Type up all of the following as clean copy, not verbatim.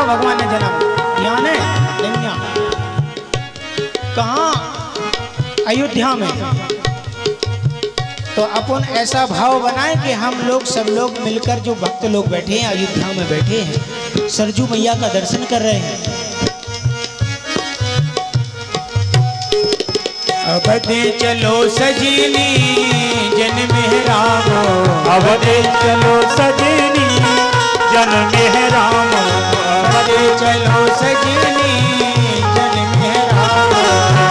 कहाँ भगवान ने जन्म यहाँ ने नहीं, कहाँ अयोध्या में। तो अपन ऐसा भाव बनाए कि हम लोग सब लोग मिलकर जो भक्त लोग बैठे हैं अयोध्या में बैठे हैं सरजू मैया का दर्शन कर रहे हैं। अवधे चलो सजीनी जन में राम, अवधे चलो सजीनी जन में राम, अवधे चलो सजीनी जन में राम,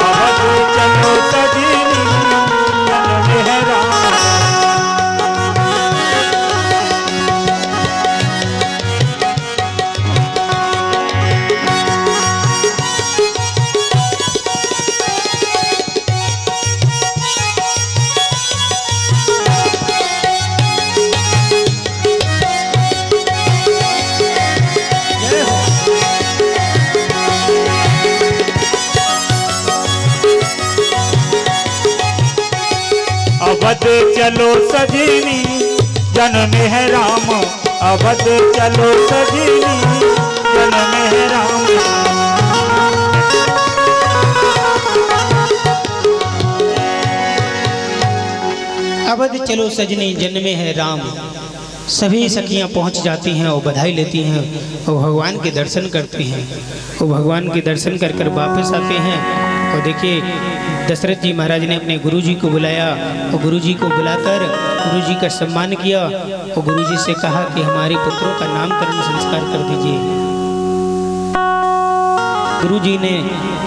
अवधे चलो सजीनी जन में राम। अवध चलो सजीनी जन में राम, अवध चलो सजीनी जन में राम। अवध चलो सजनी जन में है राम। सभी सखियां पहुंच जाती हैं और बधाई लेती हैं और भगवान के दर्शन करती हैं और भगवान के दर्शन कर कर वापस आते हैं। और देखिए दशरथ जी महाराज ने अपने गुरुजी को बुलाया और गुरुजी को बुलाकर गुरुजी का सम्मान किया और गुरुजी से कहा कि हमारे पुत्रों का नामकरण संस्कार कर दीजिए। गुरुजी ने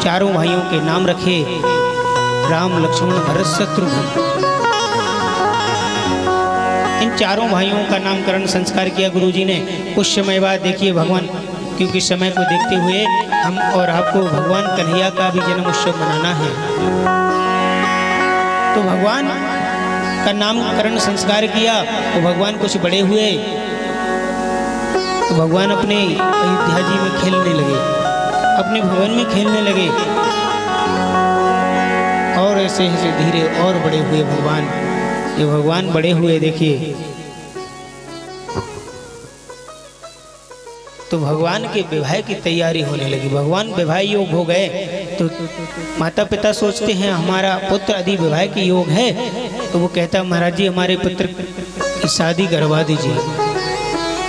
चारों भाइयों के नाम रखे, राम लक्ष्मण भरत शत्रुघ्न। इन चारों भाइयों का नामकरण संस्कार किया गुरुजी ने। कुछ समय बाद देखिए भगवान, क्योंकि समय को देखते हुए हम और आपको भगवान कन्हैया का भी जन्म उत्सव मनाना है, तो भगवान का नामकरण संस्कार किया। तो भगवान कुछ बड़े हुए तो भगवान अपने अयोध्या जी में खेलने लगे, अपने भवन में खेलने लगे और ऐसे ऐसे धीरे और बड़े हुए भगवान। ये भगवान बड़े हुए देखिए, तो भगवान के विवाह की तैयारी होने लगी। भगवान विवाह योग हो गए तो माता पिता सोचते हैं हमारा पुत्र यदि विवाह के योग है, तो वो कहता महाराज जी हमारे पुत्र की शादी करवा दीजिए।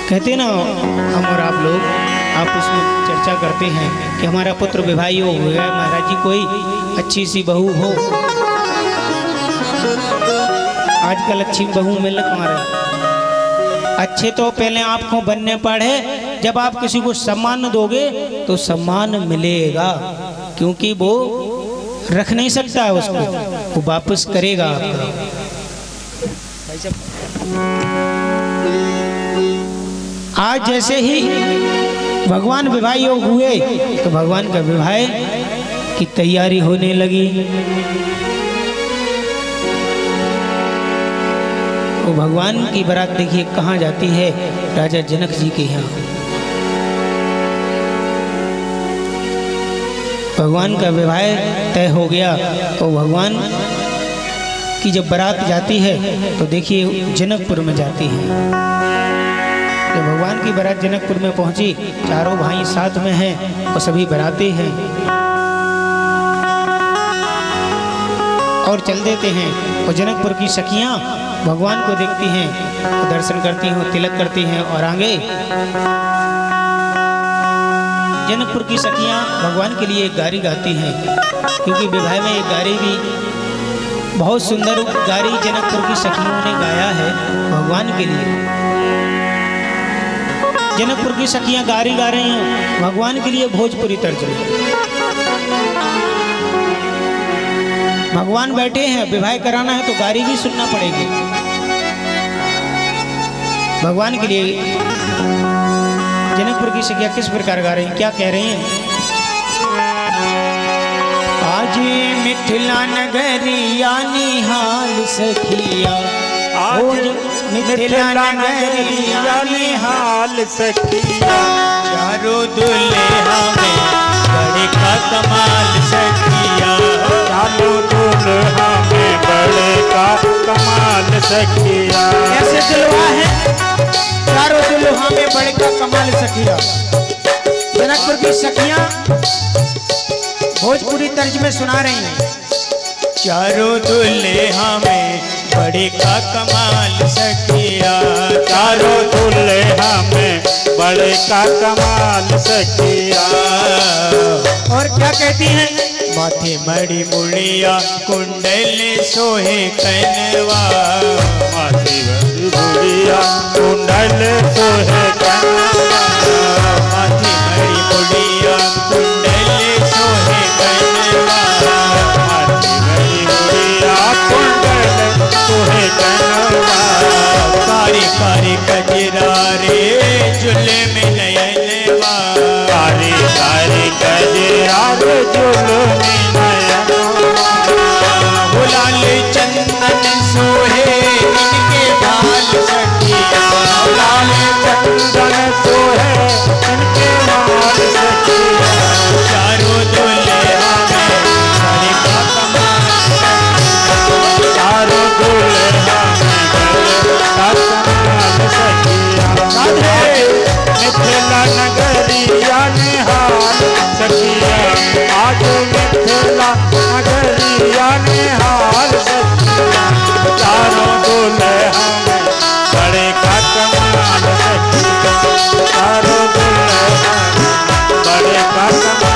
कहते ना हम और आप लोग आपस में चर्चा करते हैं कि हमारा पुत्र विवाह योग हो गया, महाराज जी कोई अच्छी सी बहू हो। आजकल अच्छी बहू मिल कहाँ रही। अच्छे तो पहले आपको बनने पड़े, जब आप किसी को सम्मान दोगे तो सम्मान मिलेगा, क्योंकि वो रख नहीं सकता है उसको, वो वापस करेगा आपका। आज जैसे ही भगवान विवाह योग हुए तो भगवान का विवाह की तैयारी होने लगी। तो भगवान की बारात देखिए कहाँ जाती है, राजा जनक जी के यहाँ। भगवान का विवाह तय हो गया तो भगवान की जब बारात जाती है तो देखिए जनकपुर में जाती है। जब भगवान की बारात जनकपुर में पहुंची, चारों भाई साथ में हैं और सभी बाराती हैं और चल देते हैं। और जनकपुर की सखियां भगवान को देखती हैं तो दर्शन करती हैं, तिलक करती हैं और आगे जनकपुर की सखियां भगवान के लिए एक गारी गाती हैं, क्योंकि विवाह में एक गारी भी बहुत सुंदर गारी जनकपुर की सखियों ने गाया है भगवान के लिए। जनकपुर की सखियां गारी गा रही हैं भगवान के लिए भोजपुरी तर्ज में। भगवान बैठे हैं, विवाह कराना है तो गारी भी सुनना पड़ेगी। भगवान के लिए जनकपुर की सखियां किस प्रकार गा रही हैं, क्या कह रही हैं। आज मिथिला नगरिया निहाल सखिया, आज मिथिला नगरिया निहाल सखिया, चारों दुल्हा में बड़े का कमाल सखिया, चारों दुल्हा में बड़े का कमाल सखिया। ऐसे दुल्हा है चारों दुल्हा में बड़े का कमाल सखिया। जनकपुर की सखियां भोजपुरी तर्ज में सुना रही हैं। चारों दुल्हा में बड़े का कमाल सखिया, चारों दुल्हा में बड़े का कमाल सखिया। और क्या कहती हैं? माथे मड़ी मुड़िया कुंडल सोहे कनवा, माथे मड़ी मुड़िया कुंडल सोहे कनवा, माथे मड़ी मुड़िया कुंडल सोहे कनवा, माथे मड़ी मुड़िया कुंडल सोहे कनवा। कारी कारी कजरा रे जुल्ले में नयनवा, कारी कारी कजरा रे जुल्ले में नयनवा। लाल चंदन सोहे इनके भाल सखिया, लाल चंदन सोहे इनके भाल सखिया। चारों दुल्हा में बड़े का कमाल, चारों दुल्हा में बड़े का कमाल सखिया। मिथिला नगरिया निहाल सखिया, आज मिथिला नगरिया निहाल सखिया। चारों दुल्हा में बड़े का कमाल सखिया, चारों दुल्हा में बड़े का कमाल।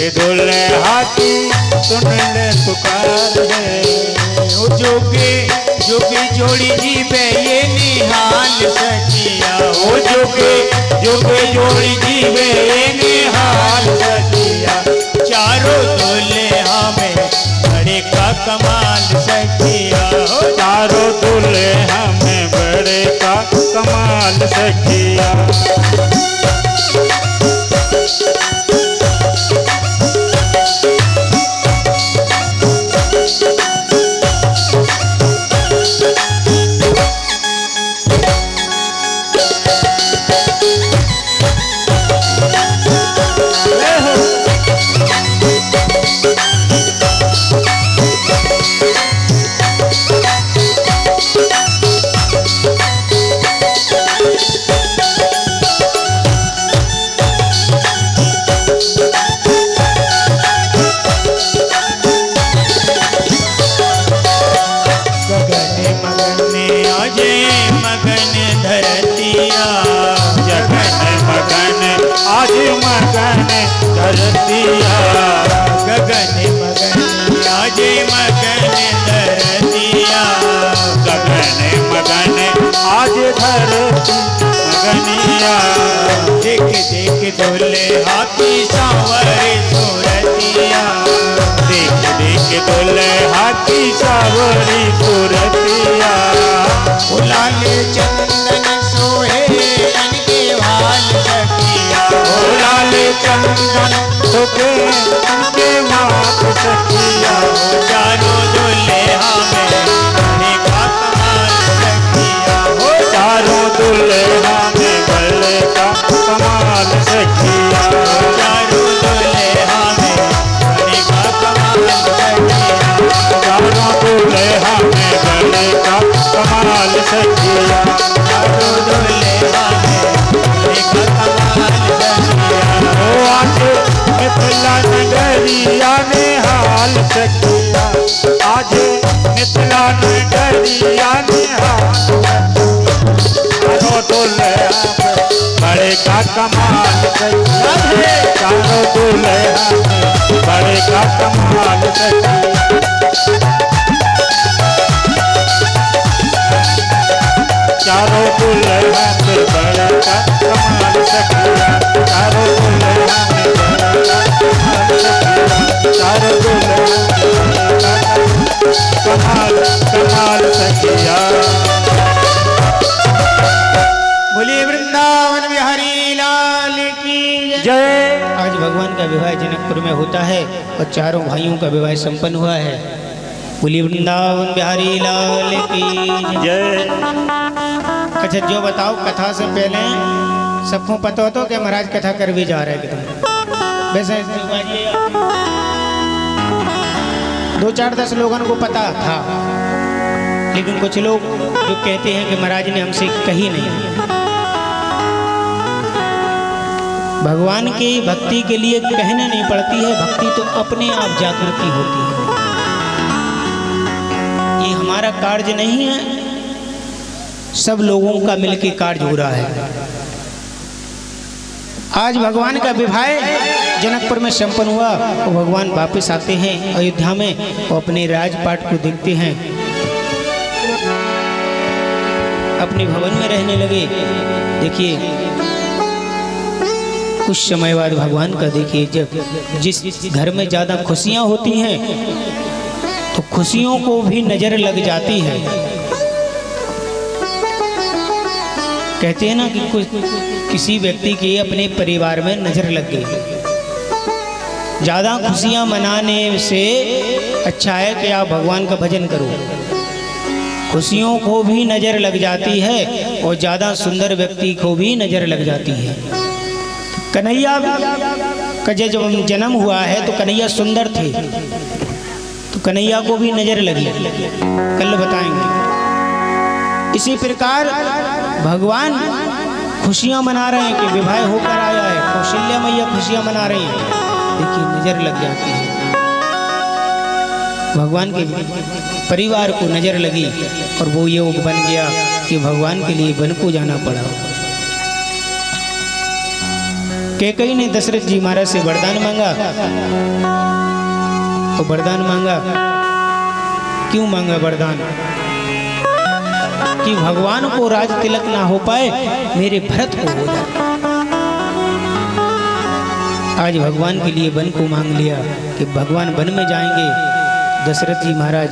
दुल्हा की सुन ले पुकार है। जोगे जोगे जोड़ी जीवे ये निहाल सखिया, ओ जोगे जोगे जोड़ी जीवे ये निहाल सखिया। चारों दुल्हा में बड़े का कमाल सखिया, चारों दुल्हा में बड़े का कमाल सखिया। आज मगन धरतिया, गगन मगन आज मगन धरतिया, गगन मगन आज धरती मगनिया। देख देख दुल्हा की सांवरे सूरतिया, देख देख दुल्हा की सांवरी सूरतिया। लाल चंदन सोहे इनके भाल सखिया, लाल चंदन सोहे इनके माथ सखिया। चारों दुल्हा में बड़े का कमाल सखिया, चारों दुल्हा में बड़े का कमाल सखिया। चारों दुल्हा में बड़े का कमाल सखिया, चारों दुल्हा में बड़े का कमाल सखिया। चारों दुल्हा में बड़े का कमाल सखिया। ओ आज सखिया आज मिथिला नगरिया निहाल चारों दुल्हा में बड़े का कमाल सखिया चारों दुल्हा में बड़े का कमाल सखिया चारों दुल्हा में बड़े का कमाल सखिया चारों दुल्हा में बड़े का कमाल सखिया चारों दुल्हा कमाल कमाल सखिया। बोलिए वृंदावन बिहारी लाल की जय। आज भगवान का विवाह जनकपुर में होता है और चारों भाइयों का विवाह संपन्न हुआ है। बोलिए वृंदावन बिहारी लाल की जय। अच्छा जो बताओ, कथा से पहले सबको पता हो तो कि महाराज कथा कर भी जा रहे हैं कि तुम वैसे 2-4-10 लोगों को पता था, लेकिन कुछ लोग जो कहते हैं कि महाराज ने हमसे कही नहीं। भगवान की भक्ति के लिए कहने नहीं पड़ती है, भक्ति तो अपने आप जागृति होती है। ये हमारा कार्य नहीं है, सब लोगों का मिलकर कार्य हो रहा है। आज भगवान का विवाह जनकपुर में संपन्न हुआ और भगवान वापस आते हैं अयोध्या में और अपने राजपाट को देखते हैं, अपने भवन में रहने लगे। देखिए कुछ समय बाद भगवान का देखिए, जब जिस घर में ज्यादा खुशियां होती हैं तो खुशियों को भी नजर लग जाती है। कहते हैं ना कि किसी व्यक्ति की अपने परिवार में नजर लग गई। ज्यादा खुशियां मनाने से अच्छा है कि आप भगवान का भजन करो। खुशियों को भी नजर लग जाती है और ज्यादा सुंदर व्यक्ति को भी नजर लग जाती है। कन्हैया का जब जन्म हुआ है तो कन्हैया सुंदर थे, तो कन्हैया को भी नजर लगी, कल बताएंगे। इसी प्रकार भगवान खुशियां मना रहे हैं कि विवाह होकर आया है, कौशल्या मैया खुशियां मना रही हैं, देखिए नजर लग जाती है। भगवान के परिवार को नजर लगी और वो योग बन गया कि भगवान के लिए वन को जाना पड़ा। कैकेयी ने दशरथ जी महाराज से वरदान मांगा, तो वरदान मांगा, क्यों मांगा वरदान? कि भगवान को राज तिलक ना हो पाए, मेरे भरत को हो जाए। आज भगवान के लिए वन को मांग लिया कि भगवान वन में जाएंगे। दशरथ जी महाराज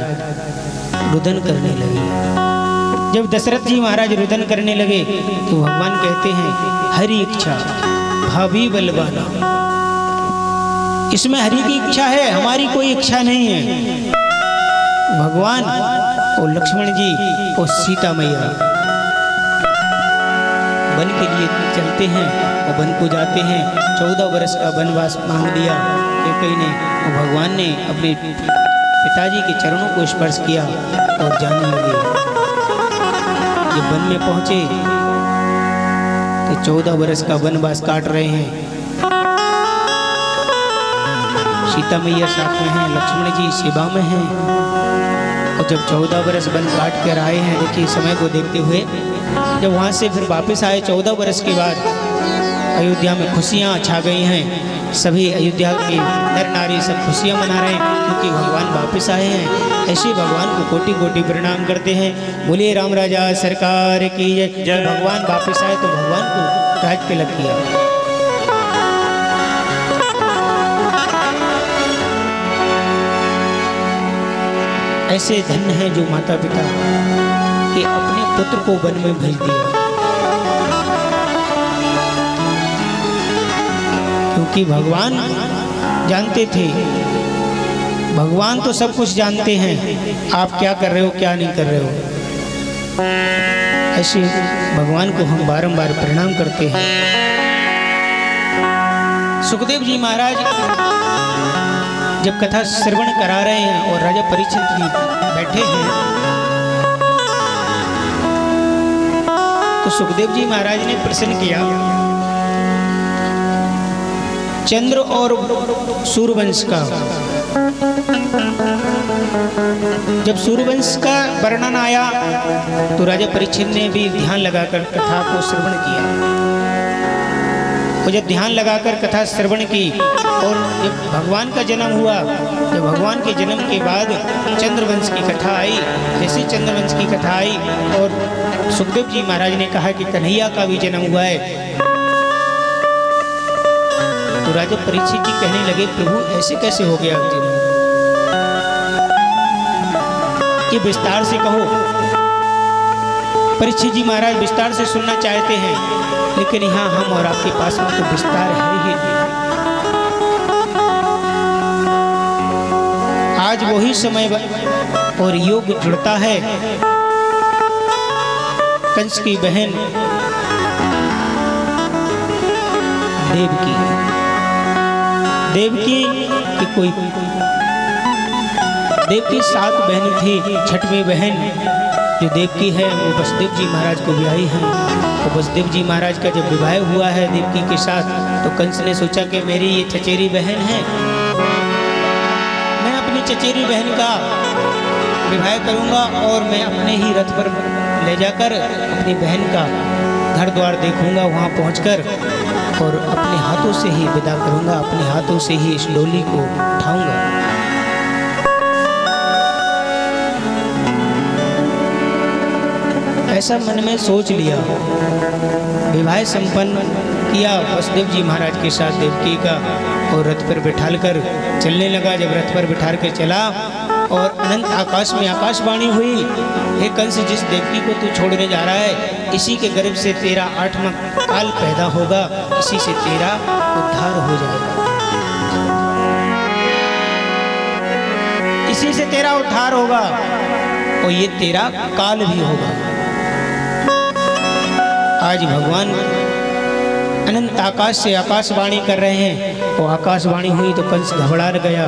रुदन करने लगे। जब दशरथ जी महाराज रुदन करने लगे तो भगवान कहते हैं, हरि इच्छा भाभी बलवाना। इसमें हरि की इच्छा है, हमारी कोई इच्छा नहीं है। भगवान और लक्ष्मण जी और सीता मैया वन के लिए चलते हैं और वन को जाते हैं। 14 वर्ष का वनवास मांग लिया कैकेयी ने, और भगवान ने अपने पिताजी के चरणों को स्पर्श किया और जाने लगे। जब वन में पहुंचे तो 14 वर्ष का वनवास काट रहे हैं। सीता मैया साथ में हैं, लक्ष्मण जी सेवा में हैं। और जब 14 वर्ष वन काट कर आए हैं, देखिए समय को देखते हुए, जब वहाँ से फिर वापस आए 14 वर्ष के बाद, अयोध्या में खुशियाँ छा गई हैं। सभी अयोध्या के नर नारी सब खुशियाँ मना रहे हैं क्योंकि भगवान वापस आए हैं। ऐसे भगवान को कोटि कोटि प्रणाम करते हैं। बोलिए राम राजा सरकार की जय। जब भगवान वापस आए तो भगवान को राज तिलक किया। ऐसे धन्य हैं जो माता पिता के अपने पुत्र को वन में भेज दिया, क्योंकि भगवान जानते थे, भगवान तो सब कुछ जानते हैं, आप क्या कर रहे हो क्या नहीं कर रहे हो। ऐसे भगवान को हम बारंबार प्रणाम करते हैं। सुखदेव जी महाराज जब कथा श्रवण करा रहे हैं और राजा परीक्षित जी बैठे हैं, तो सुखदेव जी महाराज ने प्रश्न किया, चंद्र और सूर्यवंश का जब सूर्यवंश का वर्णन आया तो राजा परीक्षित ने भी ध्यान लगाकर कथा को श्रवण किया। और जब ध्यान लगाकर कथा श्रवण की और जब भगवान का जन्म हुआ, जब भगवान के जन्म के बाद चंद्रवंश की कथा आई, जैसे चंद्रवंश की कथा आई और सुखदेव जी महाराज ने कहा कि कन्हैया का भी जन्म हुआ है, तो राजा परीक्षित जी कहने लगे प्रभु ऐसे कैसे हो गया जन्म, ये विस्तार से कहो। परीक्षित जी महाराज विस्तार से सुनना चाहते हैं, लेकिन यहाँ हम और आपके पास में तो विस्तार है ही नहीं। आज वही समय और योग जुड़ता है। कंस की बहन देवकी की कोई देवकी 7 बहनें थी। 6वीं बहन जो देवकी है वो वसुदेव जी महाराज को ब्याही है। तो वसुदेव जी महाराज का जब विवाह हुआ है देवकी के साथ, तो कंस ने सोचा कि मेरी ये चचेरी बहन है, मैं अपनी चचेरी बहन का विवाह करूंगा और मैं अपने ही रथ पर ले जाकर अपनी बहन का घर द्वार देखूंगा, वहां पहुंचकर और अपने हाथों से ही विदा करूंगा, अपने हाथों से ही इस डोली को उठाऊंगा। ऐसा मन में सोच लिया। विवाह संपन्न किया वसुदेव जी महाराज के साथ देवकी का और रथ पर बिठालकर चलने लगा। जब रथ पर बिठाल कर चला और अनंत आकाश में आकाशवाणी हुई, हे कंस, जिस देवकी को तू छोड़ने जा रहा है, इसी के गर्भ से तेरा 8वां काल पैदा होगा, इसी से तेरा उद्धार हो जाएगा, इसी से तेरा उद्धार होगा और ये तेरा काल भी होगा। आज भगवान अनंत आकाश से आकाशवाणी कर रहे हैं और आकाशवाणी हुई तो कंस घबरा गया।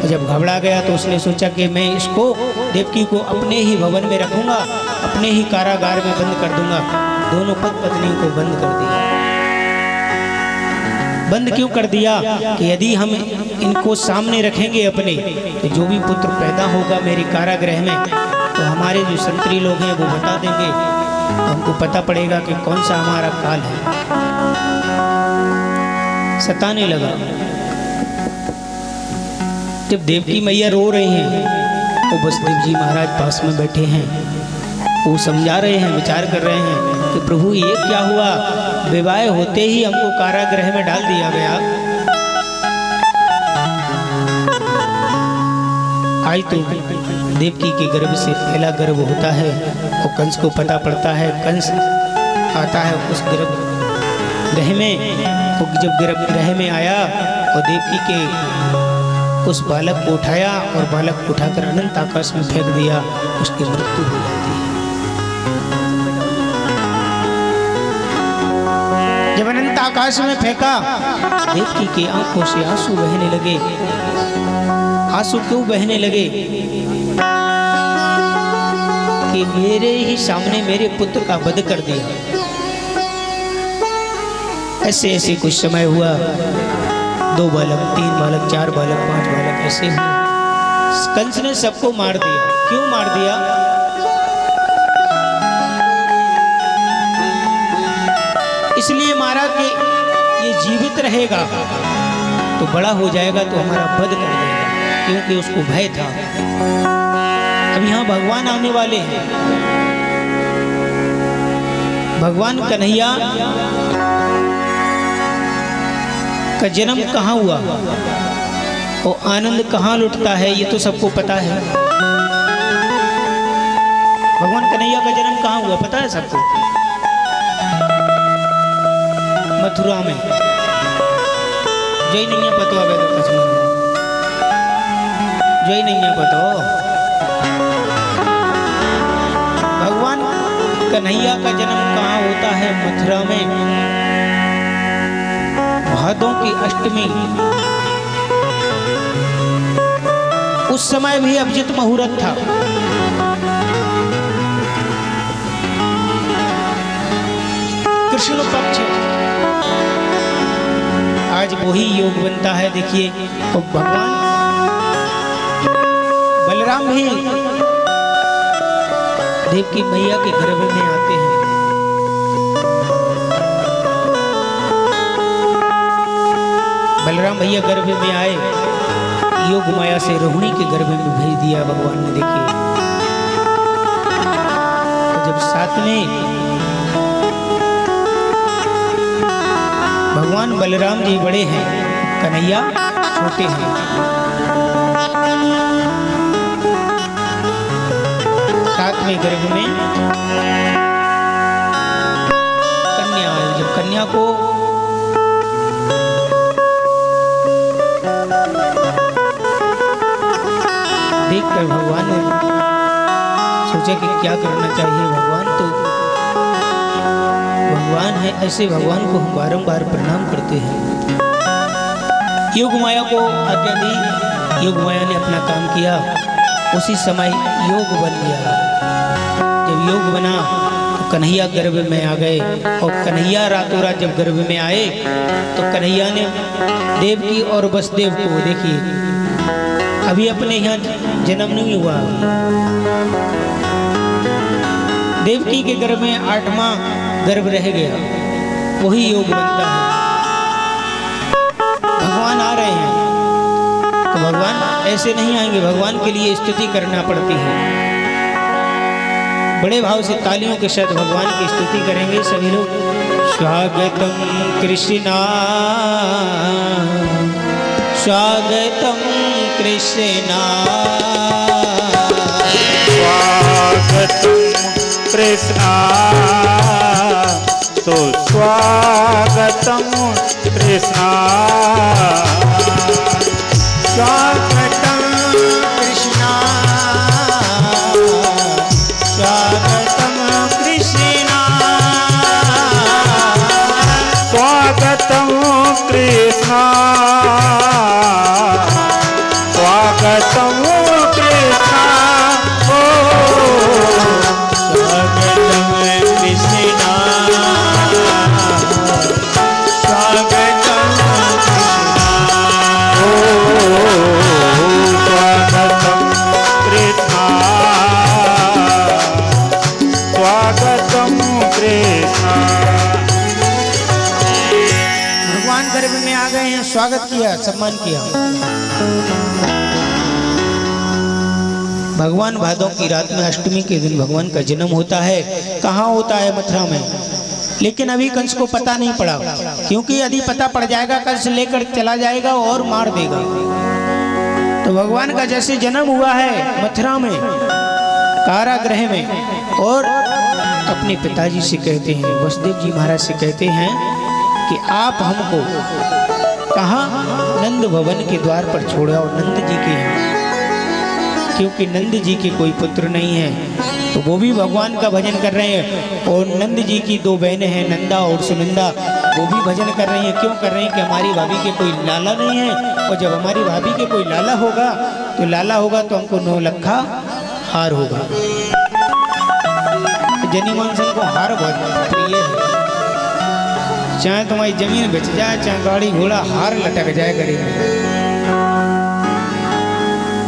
जब घबरा गया तो उसने सोचा कि मैं इसको देवकी को अपने ही भवन में रखूंगा, अपने ही कारागार में बंद कर दूंगा। दोनों पति पत्नी को बंद कर दिया। बंद क्यों कर दिया कि यदि हम इनको सामने रखेंगे अपने, तो जो भी पुत्र पैदा होगा मेरे कारागृह में, तो हमारे जो संतरी लोग हैं वो बता देंगे, हमको पता पड़ेगा कि कौन सा हमारा काल है। सताने लगा। जब देवकी मैया रो रही हैं तो वसुदेव जी महाराज पास में बैठे हैं, वो समझा रहे हैं, विचार कर रहे हैं कि प्रभु ये क्या हुआ, विवाह होते ही हमको कारागृह में डाल दिया गया। आज तो देवकी के गर्भ से पहला गर्भ होता है और कंस को पता पड़ता है। कंस आता है उस गर्भ में, तो जब गर्भ में आया और देवकी के उस बालक को उठाया और बालक को उठाकर अनंत आकाश में फेंक दिया, उसकी मृत्यु हो जाती है। जब अनंत आकाश में फेंका, देवकी की आंखों से आंसू बहने लगे। आंसू क्यों बहने लगे कि मेरे ही सामने मेरे पुत्र का वध कर दिया। ऐसे ऐसे कुछ समय हुआ, 2 बालक, 3 बालक, 4 बालक, 5 बालक ऐसे हुए। कंस ने सबको मार दिया। क्यों मार दिया? इसलिए मारा कि ये जीवित रहेगा तो बड़ा हो जाएगा तो हमारा वध कर देगा, क्योंकि उसको भय था। अब यहाँ भगवान आने वाले हैं। भगवान कन्हैया का जन्म कहाँ हुआ और आनंद कहाँ लुटता है, ये तो सबको पता है। भगवान कन्हैया का जन्म कहाँ हुआ पता है सबको? मथुरा में। जय नहीं है पता, जय नहीं है पता। भगवान कन्हैया का जन्म कहाँ होता है? मथुरा में। भादों की अष्टमी, उस समय भी अभिजित मुहूर्त था। कृष्ण पक्ष। आज वही योग बनता है। देखिए, तो भगवान बलराम भी देवकी मैया के गर्भ में आते हैं। बलराम भैया गर्भ में आए, योग माया से रोहिणी के गर्भ में भेज दिया भगवान ने। देखिए तो जब साथ में भगवान बलराम जी बड़े हैं, कन्हैया छोटे हैं, साथ में गर्भ में कन्या आई। जब कन्या को देखकर भगवान ने सोचा कि क्या करना चाहिए। भगवान तो भगवान है, ऐसे भगवान को हम बारंबार प्रणाम करते हैं। योग माया को आज्ञा दी, योग माया ने अपना काम किया। उसी समय योग बन गया। जब योग बना तो कन्हैया गर्भ में आ गए, और कन्हैया रातों रात जब गर्भ में आए तो कन्हैया ने देवकी और वसुदेव को, देखिए अभी अपने यहाँ जन्म नहीं हुआ, देवकी के गर्भ में 8वां गर्भ रह गया, वही योग बनता है। भगवान आ रहे हैं तो भगवान ऐसे नहीं आएंगे, भगवान के लिए स्तुति करना पड़ती है। बड़े भाव से तालियों के साथ भगवान की स्तुति करेंगे सभी लोग। स्वागतम कृष्णा स्वागतम कृष्णा स्वागतम कृष्णा सुस्वागतम कृष्णा स्वागतम कृष्णा स्वागतम कृष्णा स्वागतम कृष्णा स्वागतम कृष्णा ओ स्वागतम कृष्णा स्वागतम कृष्णा स्वागतम कृष्णा स्वागतम कृष्णा। भगवान गर्भ में आ गए हैं, स्वागत किया, सम्मान किया। भगवान भादों की रात में अष्टमी के दिन भगवान का जन्म होता है। कहाँ होता है? मथुरा में। लेकिन अभी कंस को पता नहीं पड़ा, क्योंकि यदि पता पड़ जाएगा कंस लेकर चला जाएगा और मार देगा। तो भगवान का जैसे जन्म हुआ है मथुरा में, कारागृह में, और अपने पिताजी से कहते हैं, वसुदेव जी महाराज से कहते हैं कि आप हमको कहाँ? नंद भवन के द्वार पर छोड़ा, और नंद जी के यहाँ, क्योंकि नंद जी के कोई पुत्र नहीं है। तो वो भी भगवान का भजन कर रहे हैं, और नंद जी की 2 बहनें हैं, नंदा और सुनंदा, वो भी भजन कर रही हैं। क्यों कर रहे हैं? कि हमारी भाभी के कोई लाला नहीं है, और जब हमारी भाभी के कोई लाला होगा तो हमको 9 लखा हार होगा। जनी मानसन को हार बहुत प्रिय है। चाहे तुम्हारी जमीन बेच जाए, चाहे गाड़ी घोड़ा, हार लटक जाए करेंगे।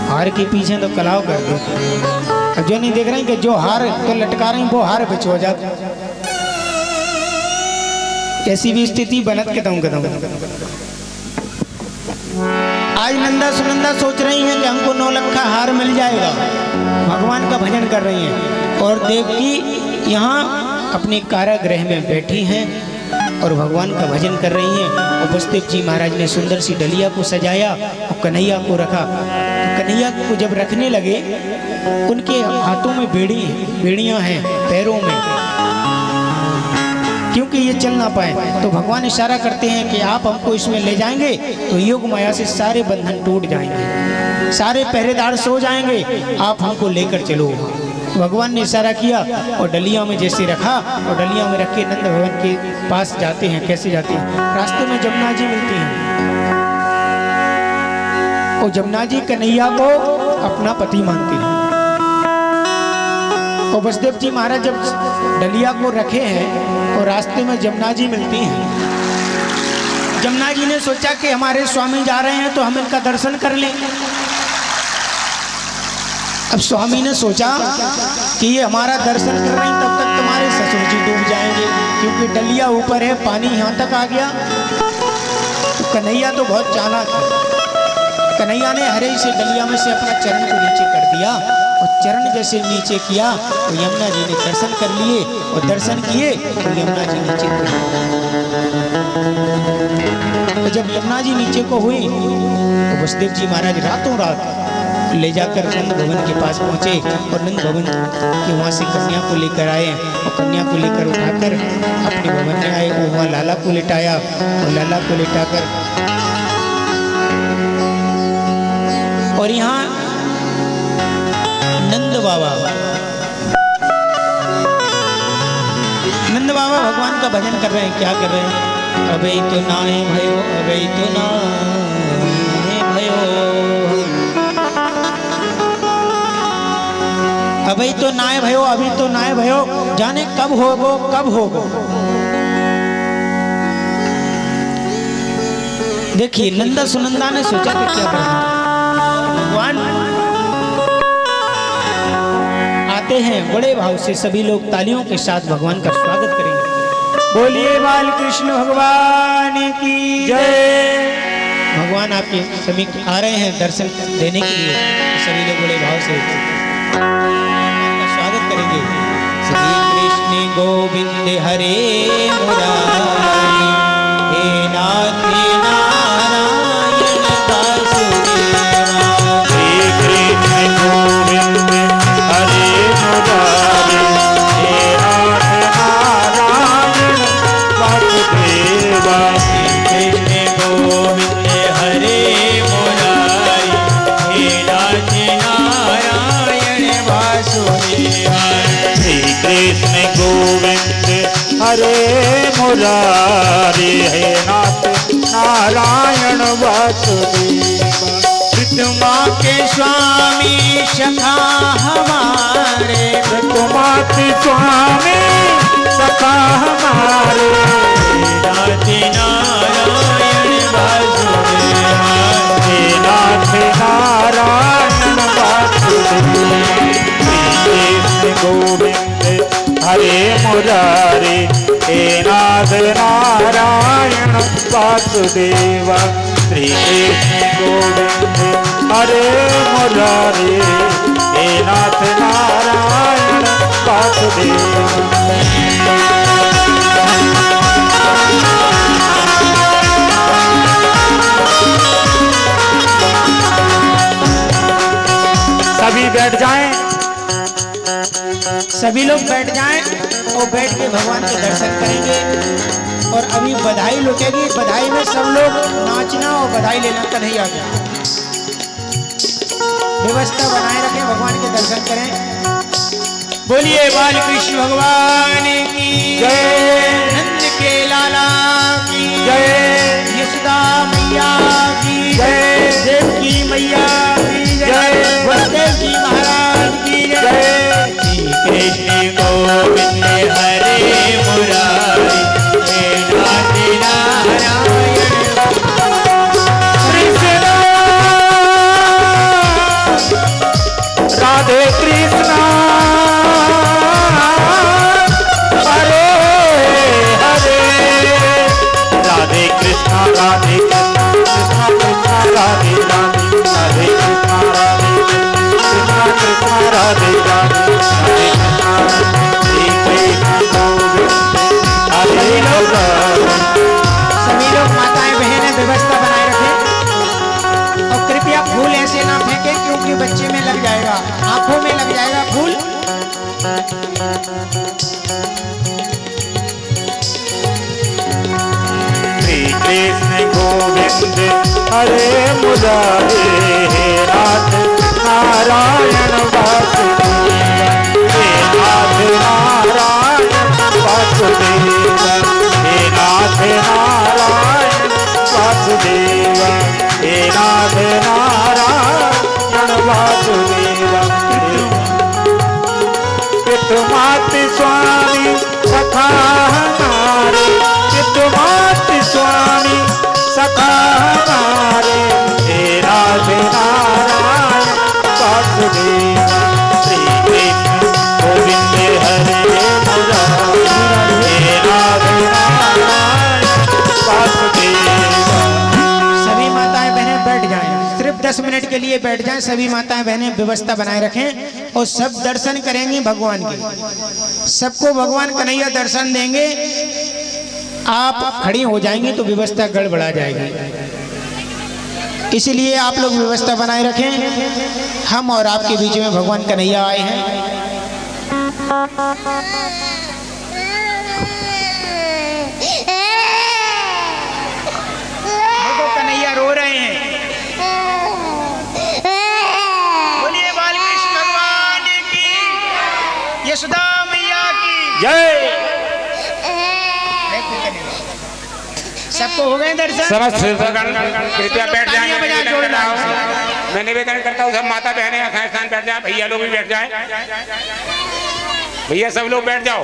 हार के पीछे तो कलाव कर दो। अब जो नहीं देख रहे हैं कि जो हार तो लटका रहे हैं वो हार बेच हो जाता। ऐसी भी स्थिति बनत के तुम आज नंदा सुनंदा सोच रही हैं कि हमको 9 लखा हार मिल जाएगा। भगवान का भजन कर रही हैं, और देवकी यहाँ अपने कारागृह में बैठी हैं और भगवान का भजन कर रही हैं। और वसुदेव जी महाराज ने सुंदर सी डलिया को सजाया और कन्हैया को रखा। तो कन्हैया को जब रखने लगे, उनके हाथों में बेड़ियां हैं, पैरों में, क्योंकि ये चल ना पाए। तो भगवान इशारा करते हैं कि आप हमको इसमें ले जाएंगे तो योग माया से सारे बंधन टूट जाएंगे, सारे पहरेदार सो जाएंगे, आप हमको लेकर चलो। भगवान ने इशारा किया और डलिया में जैसे रखा, और डलिया में रख के नंद भवन के पास जाते हैं। कैसे जाते हैं? रास्ते में जमुना जी मिलती हैं, और जमुना जी कन्हैया को अपना पति मानती हैं। और वसुदेव जी महाराज जब डलिया को रखे हैं और रास्ते में जमुना जी मिलती हैं, जमुना जी ने सोचा कि हमारे स्वामी जा रहे हैं तो हम इनका दर्शन कर लें। अब स्वामी ने सोचा कि ये हमारा दर्शन कर रही, तब तक तुम्हारे ससुर जी डूब जाएंगे, क्योंकि डलिया ऊपर है, पानी यहाँ तक आ गया। तो कन्हैया तो बहुत चालाक है। कन्हैया ने हरे से डलिया में से अपना चरण को नीचे कर दिया, और चरण जैसे नीचे किया तो यमुना जी ने दर्शन कर लिए, और दर्शन किए तो यमुना जी नीचे हुई। तो जब यमुना जी नीचे को हुई तो वसुदेव जी महाराज रातों रात ले जाकर नंद भवन के पास पहुंचे, और नंद भवन के वहाँ से कन्या को लेकर आए, और कन्या को लेकर उठाकर अपने भवन में आए, और वहाँ लाला को लिटाया, और लाला को लिटाकर और यहाँ नंद बाबा भगवान का भजन कर रहे हैं। क्या कर रहे हैं? अबे तो नाए भयो, अबे तो नाए भयो, अबे तो नाए भयो, अभी तो नाए भयो, जाने कब होगो कब होगो। देखिए नंदा सुनंदा ने सोचा कि क्या करना। भगवान आते हैं, बड़े भाव से सभी लोग तालियों के साथ भगवान का स्वागत करेंगे। बोलिए बाल कृष्ण भगवान की जय। भगवान आपके समीप आ रहे हैं दर्शन देने के लिए, सभी लोग बड़े भाव से स्वागत करेंगे। श्री कृष्ण गोविंद हरे मुरारी, हे नाथ नारायण वासुदेवा। श्री कृष्ण गोविंद हरे मुरारी, हे नाथ नारायण वासुदेवा। श्री कृष्ण गोविंद हरे मुरारी, हे नाथ नारायण वासुदेवा। श्री कृष्ण गोविंद हरे मुरारी, हे नाथ नारायण वासुदेवा। प्रीतमा के स्वामी सखा हमारे, प्रीतमा के स्वामी सखा हमारे, नाथ नारायण वासुदेवा। हे नाथ नारायण वासुदेवा। श्री कृष्ण गोविंद हरे मुरारी, हे नाथ नारायण वासुदेवा। श्री कृष्ण गोविंद हरे मुरारी, हे नाथ नारायण वासुदेवा। सभी बैठ जाएं, सभी लोग बैठ जाएं और बैठ के भगवान के दर्शन करेंगे। और अभी बधाई लुटेगी, बधाई में सब लोग नाचना और बधाई लेना। कन्हैया गया व्यवस्था बनाए रखें, भगवान के दर्शन करें। बोलिए बाल कृष्ण भगवान की जय। नंद के लाला की जय। यशोदा मैया की जय। देवकी मैया की जय। वसुदेव जी महाराज की जय। श्री कृष्ण गोविंद हरे मुरारी, हे नाथ नारायण। कृष्ण राधे कृष्ण हरे हरे, राधे कृष्ण राधे कृष्ण कृष्ण कृष्ण राधे राधे, राधे कृष्ण राधे कृष्ण कृष्ण राधे राधे, राधे कृष्ण श्री कृष्ण गोविंद हरे मुरारी। सभी लोग माताएं बहनें व्यवस्था बनाए रखें, और कृपया फूल ऐसे ना फेंकें, क्योंकि बच्चे में लग जाएगा, आंखों में लग जाएगा फूल। श्री कृष्ण गोविंद हरे मुरारी, हे नाथ नारायण वासुदेवा। हे नाथ नारायण वासुदेवा, हे नाथ नारायण वासुदेवा, हे नाथ नारायण वासुदेवा। पितुमात स्वामी सखा हमारे, पितुमात स्वामी सखा हमारे, हे नाथ नारायण वासुदेवा। 10 मिनट के लिए बैठ जाएं। सभी माताएं बहनें व्यवस्था बनाए रखें और सब दर्शन करेंगी भगवान के। सबको भगवान कन्हैया दर्शन देंगे। आप खड़ी हो जाएंगी तो व्यवस्था गड़बड़ा जाएगी, इसलिए आप लोग व्यवस्था बनाए रखें। हम और आपके बीच में भगवान कन्हैया आए हैं। कन्हैया रो रहे हैं। बोलिए बालकृष्ण भगवान की, यशोदा मैया की जय। सबको हो गए दर्शन? समस्त कृपया बैठ जाएं। मैं निवेदन करता हूँ सब माता बहनें यथास्थान बैठ जाएं। भैया लोग भी बैठ जाएं। भैया सब लोग बैठ जाओ,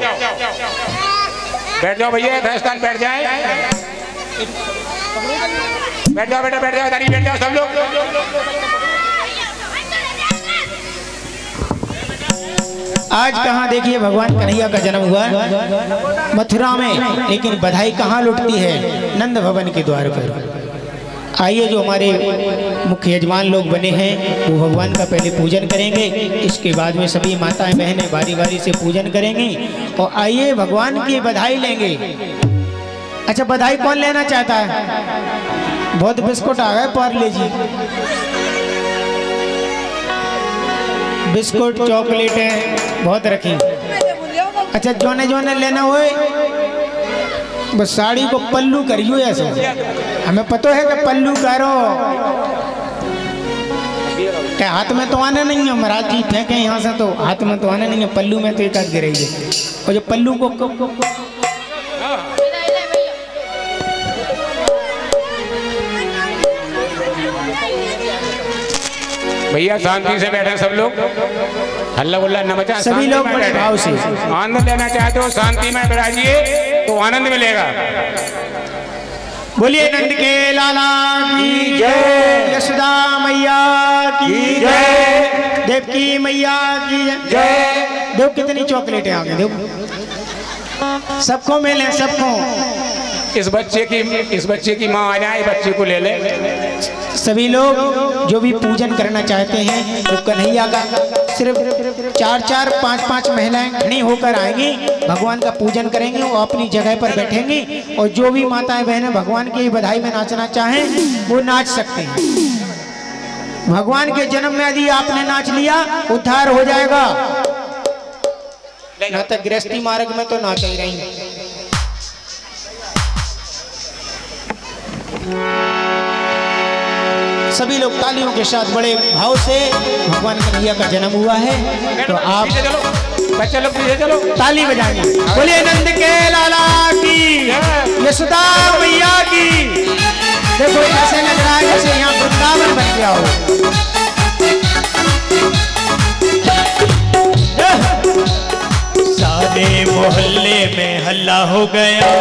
बैठ जाओ भैया यथास्थान बैठ जाएं। बैठ जाओ बेटा, बैठ जाओ, दादी बैठ जाओ सब लोग। आज कहाँ देखिए भगवान कन्हैया का जन्म हुआ मथुरा में, लेकिन बधाई कहाँ लुटती है? नंद भवन के द्वार पर। आइए जो हमारे मुख्य यजमान लोग बने हैं वो भगवान का पहले पूजन करेंगे, इसके बाद में सभी माताएं बहनें बारी बारी से पूजन करेंगी और आइए भगवान की बधाई लेंगे। अच्छा, बधाई कौन लेना चाहता है? बहुत बिस्कुट आ गए पार्ले जी, बिस्कुट चॉकलेटें बहुत रखी। अच्छा, जोने जोने लेना हो बस साड़ी को पल्लू करियो ऐसे। हमें पता है कि पल्लू करो, क्या हाथ में तो आने नहीं है। महाराज जी फेंके यहाँ से तो हाथ में तो आने नहीं है, पल्लू में तो एक आध गिरेगी। और जो पल्लू को भैया शांति से बैठे सब लोग, हल्ला गुल्ला न मचा। सभी लोग बड़े भाव से आनंद लेना चाहते हो शांति में बैठाइए तो आनंद मिलेगा। बोलिए नंद के लाला की जय, यशोदा मैया की जय, देवकी मैया की जय। देखो कितनी चॉकलेटें आ गई, देखो सबको मिले, सबको। इस बच्चे की माँ आ जाए, बच्चे को ले ले। सभी लोग जो भी पूजन करना चाहते हैं वो कन्हैया का सिर्फ 4-4, 5-5 महिलाएं खड़ी होकर आएंगी, भगवान का पूजन करेंगी, वो अपनी जगह पर बैठेंगी और जो भी माताएं बहनें भगवान की बधाई में नाचना चाहें वो नाच सकते हैं। भगवान के जन्म में यदि आपने नाच लिया उद्धार हो जाएगा, न तो गृहस्थी मार्ग में तो नाच ही रहेंगे। सभी लोग तालियों के साथ बड़े भाव से, भगवान कन्हैया का जन्म हुआ है तो आप बच्चे लोग पीछे चलो, ताली बजाएंगे। बोलिए नंद के लाला की, यशोदा मैया की। देखो ऐसे लग रहा है जैसे यहाँ वृंदावन बन गया हो। सारे मोहल्ले में हल्ला हो गया।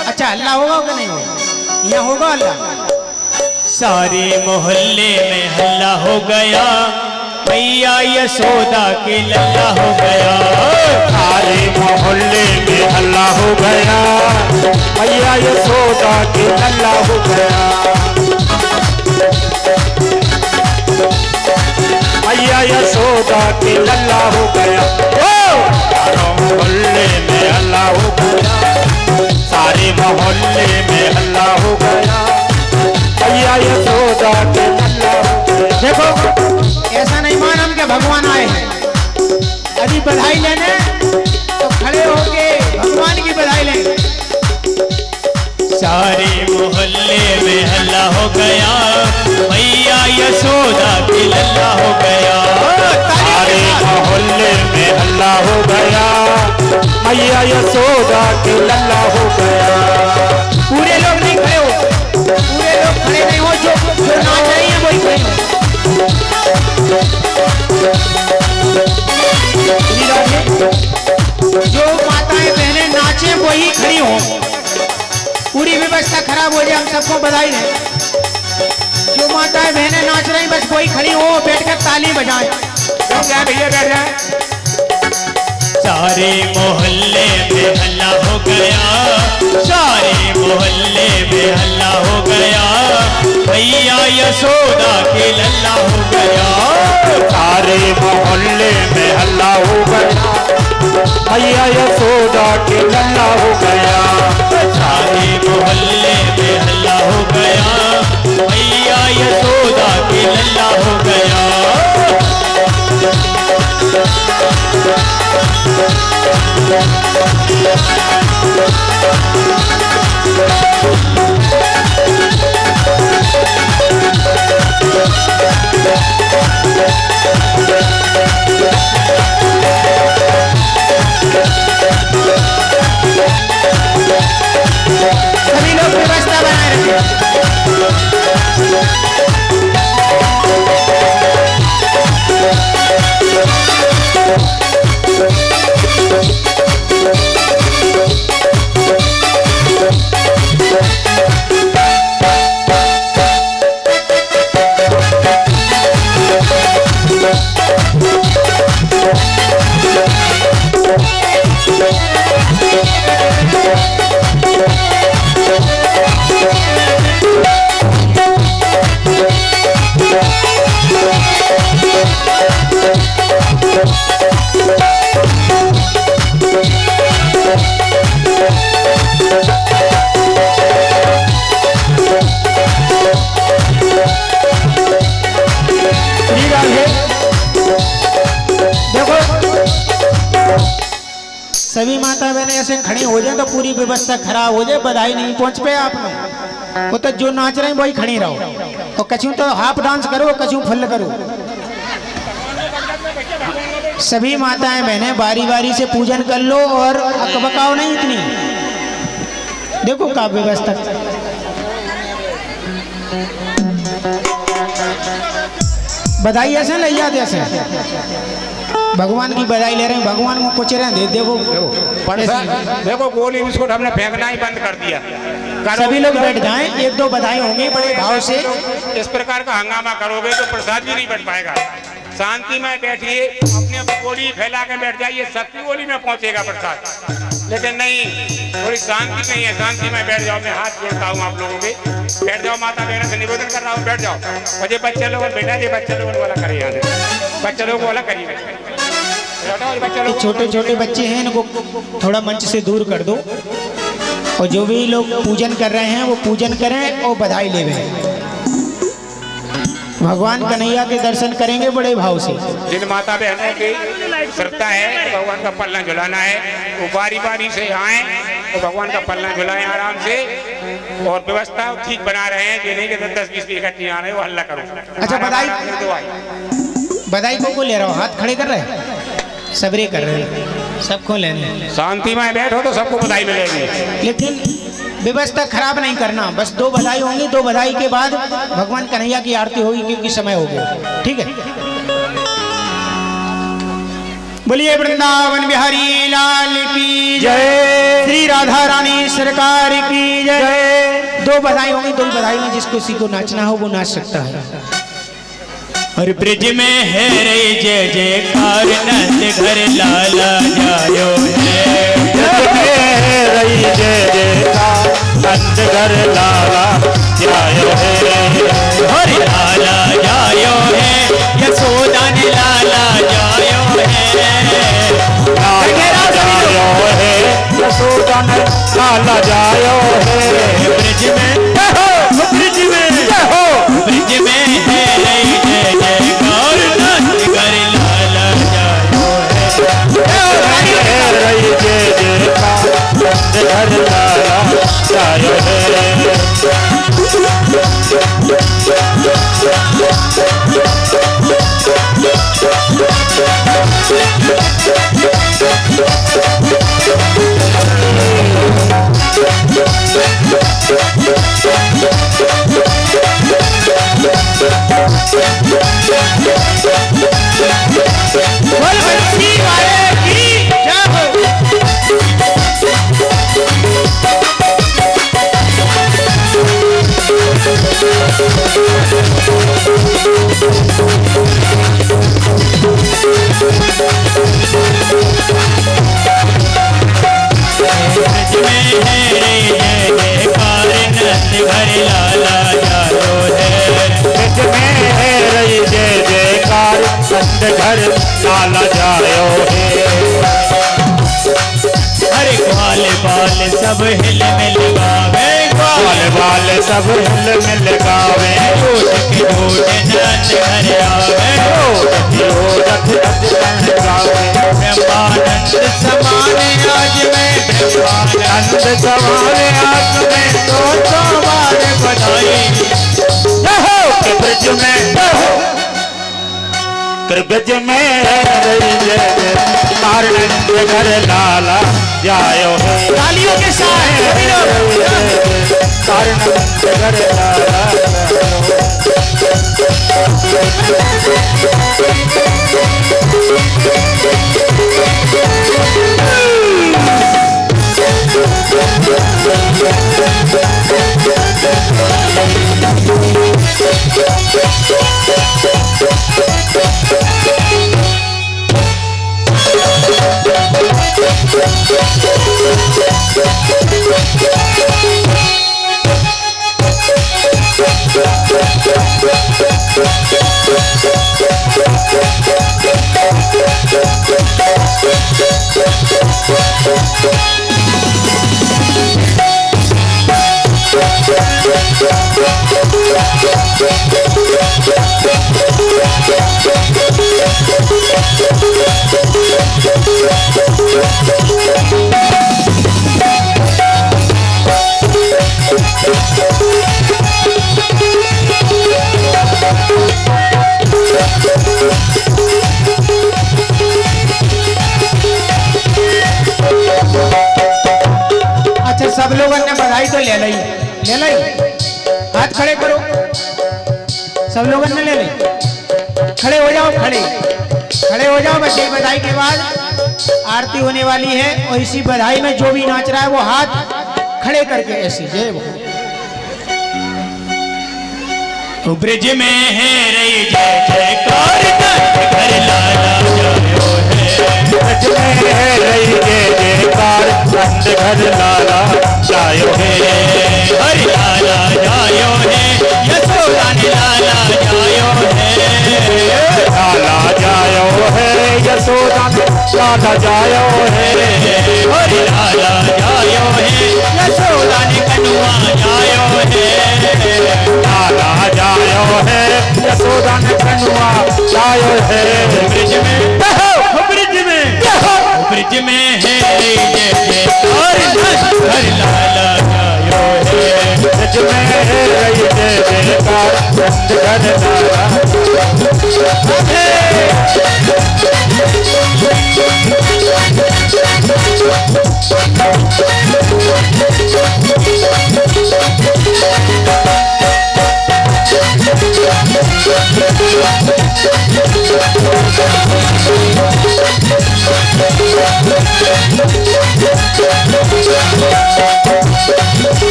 अच्छा, हल्ला होगा कि नहीं होगा? यहाँ होगा हल्ला। सारे मोहल्ले में हल्ला हो गया, मैया यशोदा के लल्ला हो गया। सारे मोहल्ले में हल्ला हो गया, मैया यशोदा के लल्ला हो गया। मैया यशोदा के लल्ला हो गया। सारे मोहल्ले में हल्ला हो गया, सारे मोहल्ले में हल्ला हो गया, मैया यशोदा के लल्ला हो गया। देखो ऐसा नहीं मानम के भगवान आए हैं, यदि बधाई लेने तो खड़े होके भगवान की बधाई लें। सारे मोहल्ले में हल्ला हो गया, मैया यशोदा के लल्ला हो गया। सारे मोहल्ले में हल्ला हो गया, मैया यशोदा के लल्ला हो गया। पूरे लोग नहीं खड़े हो, पूरे लोग खड़े नहीं हो, जो नाच रही है वही खड़े हो। जो माताएं बहनें नाचे वही खड़ी हो। पूरी व्यवस्था खराब हो जाए, हम सबको बधाई दें। जो माताएं बहनें नाच रही बस वही खड़ी हो, बैठकर ताली बजाएं। भैया बैठ जाए। सारे मोहल्ले में हल्ला हो गया, सारे मोहल्ले में हल्ला हो गया, मैया यशोदा के लल्ला हो गया। सारे मोहल्ले में हल्ला हो गया, मैया यशोदा के लल्ला हो गया। सारे मोहल्ले में हल्ला हो गया, मैया यशोदा के लल्ला हो गया। सभी लोग व्यवस्था बनाए रखें। सभी माता बहने ऐसे खड़े हो जाए तो पूरी व्यवस्था खराब हो जाए, बधाई नहीं पहुंच पे आप लोग। वो तो जो नाच रहे हैं वही खड़े रहो, और कछू तो हाफ डांस करो, कछू फुल करो। सभी माताएं बहनें बारी बारी से पूजन कर लो और अकबकाओ नहीं इतनी। देखो का व्यवस्था। बधाई ऐसे ले जाते ऐसे भगवान की बधाई ले रहे हैं, भगवान को कुछ रहे हैं। देखो देखो गोली बिस्कुट हमने फेंकना ही बंद कर दिया। सभी लोग बैठ जाएं, एक दो बधाई होंगी बड़े भाव से। इस प्रकार का हंगामा करोगे तो प्रसाद भी नहीं बन पाएगा। शांति में बैठिए, अपने गोली फैला के बैठ जाइए, सबकी गोली में पहुंचेगा प्रसाद। लेकिन नहीं, थोड़ी शांति नहीं है, शांति में बैठ जाओ। मैं हाथ जोड़ता हूँ आप लोगों के, बैठ जाओ। माता बहनों से निवेदन कर रहा हूँ, बैठ जाओ। मुझे बच्चे लोग बेटा जी, बच्चे लोगों वाला करिए, बच्चे लोगों वाला करिए। छोटे छोटे बच्चे हैं, इनको थोड़ा मंच से दूर कर दो, और जो भी लोग पूजन कर रहे हैं वो पूजन करें और बधाई ले लें। भगवान कन्हैया के दर्शन करेंगे बड़े भाव से। जिन माता बहनों की श्रद्धा है भगवान का पल्ला झुलाना है, वो बारी बारी से आए तो भगवान का पल्ला झुलाएं आराम से, और व्यवस्था ठीक बना रहे हैं। ये नहीं कि 10-20 इकट्ठी आ रहे हो हल्ला करो। अच्छा, बधाई को ले रहा हो, हाथ खड़े कर रहे हैं, सबरे कर रहे हैं, सबको लेने। शांति में बैठो तो सबको बधाई मिलेगी, लेकिन व्यवस्था खराब नहीं करना। बस 2 बधाई होंगी, 2 बधाई के बाद भगवान कन्हैया की आरती होगी, क्योंकि समय हो गया। ठीक है, बोलिए वृंदावन बिहारी लाल की जय, श्री राधा रानी सरकार की जय। 2 बधाई होंगी, 2 बधाई में जिसको किसी को नाचना हो वो नाच सकता है। और ब्रिज में है रे जय जयकार, नंद घर लाला जायो है। रही जय जयकार, नंद घर लाला जायो है। और लाला जायो है, यशोदा ने लाला जायो है। लाला जायो है, यशोदा ने लाला जायो है। ब्रिज में, ब्रिज में, ब्रिज में है रही जय जयकार, नंद घर लाला जायो है। रही जय जयकार, नंद घर लाला जायो है। घर लाला जायो है। घर लाला जायो है। अरे ग्वाल बाल सब हिल मिल गावे, ग्वाल बाल सब हिल मिल गावे, ढोट के ढोट नंद घर आवे, ब्रह्मानंद समान आज में, ब्रह्मानंद समान आज में, तो बार बधाई के ब्रज में, ब्रज में आनंद घर लाला जायो है। तालियों के साथ आनंद घर लाला सब लोगों ने बधाई तो ले ली, हाथ खड़े करो, सब लोगों ने ले ली, खड़े हो जाओ, खड़े हो जाओ। बस ये बधाई के बाद आरती होने वाली है और इसी बधाई में जो भी नाच रहा है वो हाथ खड़े करके ऐसे जय वो ब्रिज में है रही जय जयकार, घर लाला जायो है, ब्रज में है रही जय जयकार, नंद घर लाला जायो है। हरि लाला जायो है, यशोदा ने लाला जायो है, लाला जायो है, यशोदा ने लाला जायो है। हरि लाला जायो है, यशोदा ने कनुआ जायो है, लाला जायो है, यशोदा ने कनुआ जायो है। ब्रिज में ब्रिज में है जय जयकार, घर लाला जायो है, ब्रज में है रही जय जयकार, नंद घर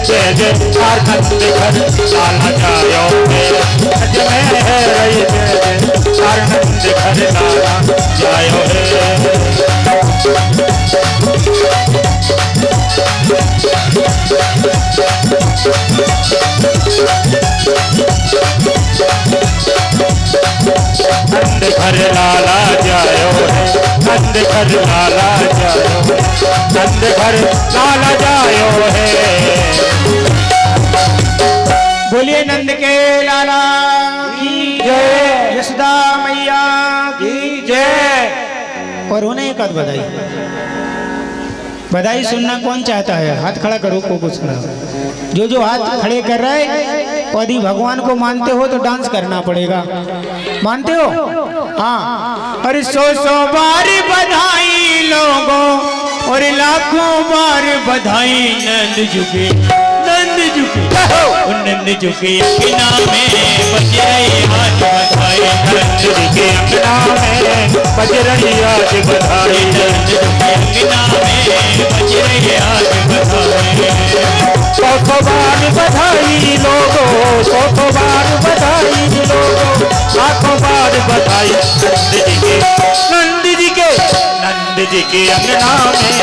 जय जयकार, नंद घर लाला जायो है। ब्रज में है रही जय जयकार, नंद घर लाला जायो है। नंद घर लाला जायो है, नंद घर लाला जायो है, नंद घर लाला जायो है। बोलिए नंद के लाला की जय, यशोदा मैया की जय। और उन्हें एक आध बधाई सुनना कौन चाहता है? हाथ खड़ा करो को सुना। जो हाथ खड़े कर रहे यदि भगवान को मानते हो तो डांस करना पड़ेगा। मानते हो? हाँ। अरे 100 बार बधाई लोगों और लाखों बार बधाई नंद जुगे, नंद जुगे, नंद जुगे अंगना में बज रही आज बधाई, नंद जी के अंगना में बज रही आज बधाई, नंद जुगे अंगना में बज रही आज बधाई। 100 बार बधाई लोगों, 100 बार बधाई लोगों, लाखों बार बधाई नंद जी के, नंद जी के अंगना में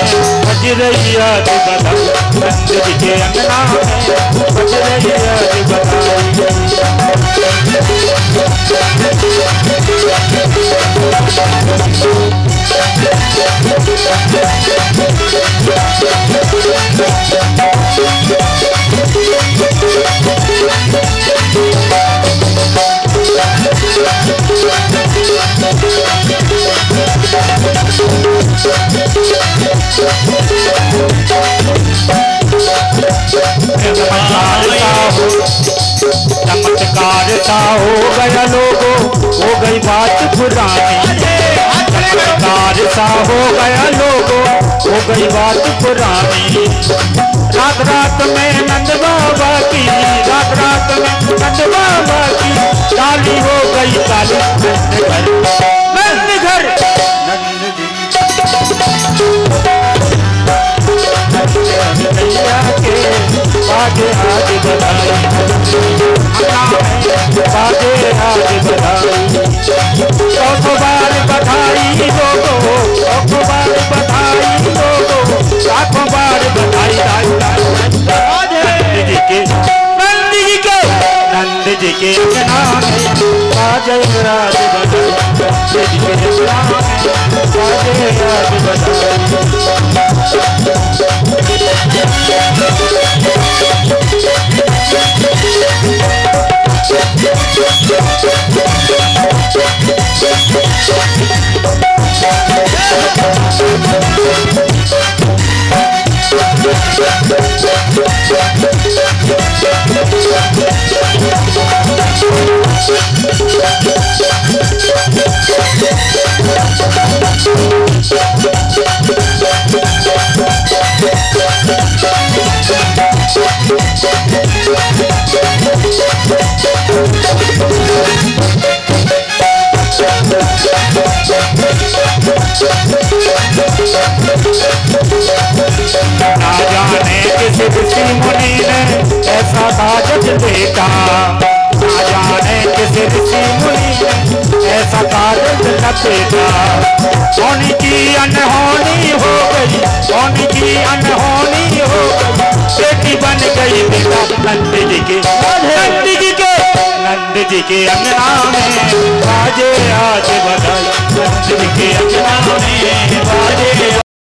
बज रही आज बधाई, नंद जी के अंगना में बज रही आज बधाई। चमत्कार सा हो गया लोगों, हो गई बात पुरानी, चमत्कार सा हो गया लोगों, हो गई बात पुरानी। रात रात में नंद बाबा की, रात रात में नंद बाबा की डाली हो गई काली, नंद घर, नंद नैया के बाजे आज बधाई, बाजे आज बधाई। 100 बार बधाई लोगों, 100 बार बधाई लोगों, लाखों बार बधाई। नंद जी के, नंद जी के, नंद जी के अंगना में बाजे आज बधाई, नंद जी के अंगना में बाजे आज बधाई। ना जाने किस ऋषि मुनि ने ऐसा कागज देखा, ना जाने किस ऋषि मुनि ने ऐसा कागज लपेटा। होनी की अनहोनी हो गई, होनी की अनहोनी हो गई, बेटी बन गई बेटा नंद जी के, नंद जी के, नंद जी के अंगना में बाजे आज बधाई, नंद जी के अंगना में बाजे